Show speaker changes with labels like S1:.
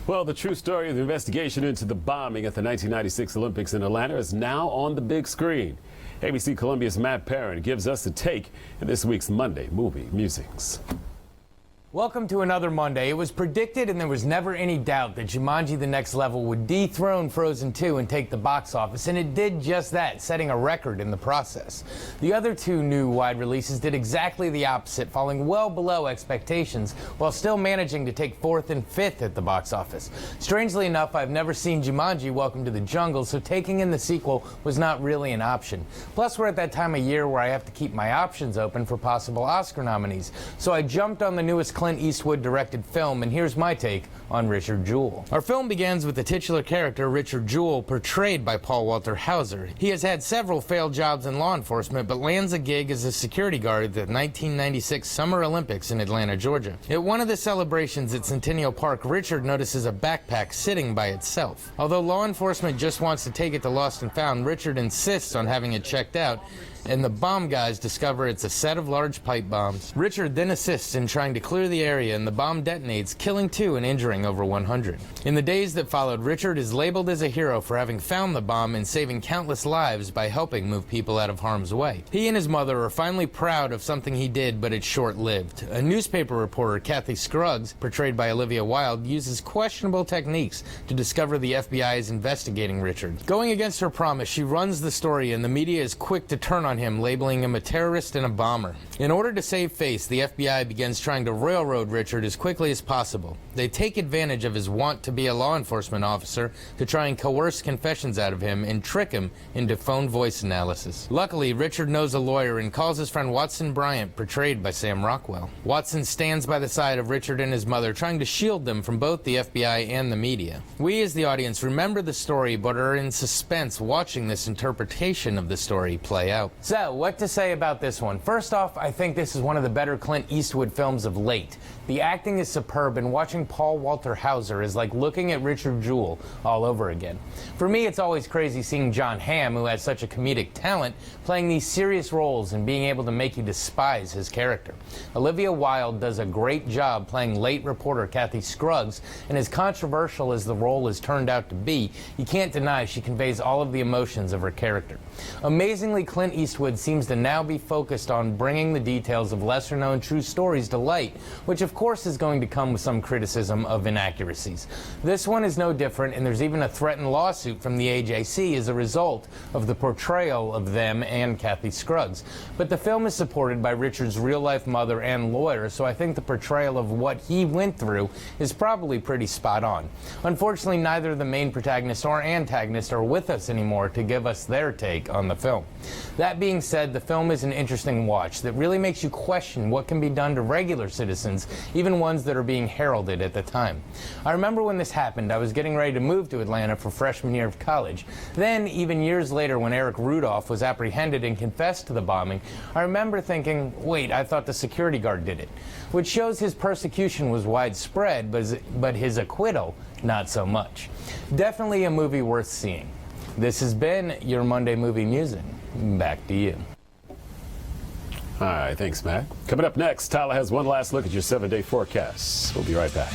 S1: Well, the true story of the investigation into the bombing at the 1996 Olympics in Atlanta is now on the big screen. ABC Columbia's Matt Perrin gives us a take in this week's Monday Movie Musings.
S2: Welcome to another Monday. It was predicted and there was never any doubt that Jumanji: The Next Level would dethrone Frozen 2 and take the box office, and it did just that, setting a record in the process. The other two new wide releases did exactly the opposite, falling well below expectations while still managing to take fourth and fifth at the box office. Strangely enough, I've never seen Jumanji: Welcome to the Jungle, so taking in the sequel was not really an option. Plus, we're at that time of year where I have to keep my options open for possible Oscar nominees, so I jumped on the newest Clint Eastwood directed film, and here's my take on Richard Jewell. Our film begins with the titular character, Richard Jewell, portrayed by Paul Walter Hauser. He has had several failed jobs in law enforcement, but lands a gig as a security guard at the 1996 Summer Olympics in Atlanta, Georgia. At one of the celebrations at Centennial Park, Richard notices a backpack sitting by itself. Although law enforcement just wants to take it to Lost and Found, Richard insists on having it checked out, and the bomb guys discover it's a set of large pipe bombs. Richard then assists in trying to clear the area, and the bomb detonates, killing 2 and injuring over 100. In the days that followed, Richard is labeled as a hero for having found the bomb and saving countless lives by helping move people out of harm's way. He and his mother are finally proud of something he did, but it's short-lived. A newspaper reporter, Kathy Scruggs, portrayed by Olivia Wilde, uses questionable techniques to discover the FBI is investigating Richard. Going against her promise, she runs the story, and the media is quick to turn on him, labeling him a terrorist and a bomber. In order to save face, the FBI begins trying to railroad Richard as quickly as possible. They take advantage of his want to be a law enforcement officer to try and coerce confessions out of him and trick him into phone voice analysis. Luckily, Richard knows a lawyer and calls his friend Watson Bryant, portrayed by Sam Rockwell. Watson stands by the side of Richard and his mother, trying to shield them from both the FBI and the media. We as the audience remember the story, but are in suspense watching this interpretation of the story play out. So, what to say about this one? First off, I think this is one of the better Clint Eastwood films of late. The acting is superb, and watching Paul Walter Hauser is like looking at Richard Jewell all over again. For me, it's always crazy seeing John Hamm, who has such a comedic talent, playing these serious roles and being able to make you despise his character. Olivia Wilde does a great job playing late reporter Kathy Scruggs, and as controversial as the role has turned out to be, you can't deny she conveys all of the emotions of her character. Amazingly, Clint Eastwood seems to now be focused on bringing the details of lesser-known true stories to light, which of course is going to come with some criticism of inaccuracies. This one is no different, and there's even a threatened lawsuit from the AJC as a result of the portrayal of them and Kathy Scruggs. But the film is supported by Richard's real-life mother and lawyer, so I think the portrayal of what he went through is probably pretty spot on. Unfortunately, neither the main protagonist or antagonist are with us anymore to give us their take on the film. That being said, the film is an interesting watch that really makes you question what can be done to regular citizens, even ones that are being heralded at the time. I remember when this happened, I was getting ready to move to Atlanta for freshman year of college. Then, even years later, when Eric Rudolph was apprehended and confessed to the bombing, I remember thinking, wait, I thought the security guard did it. Which shows his persecution was widespread, but his acquittal, not so much. Definitely a movie worth seeing. This has been your Monday Movie Musing. Back to you.
S1: All right, thanks, Matt. Coming up next, Tyler has one last look at your 7-day forecast. We'll be right back.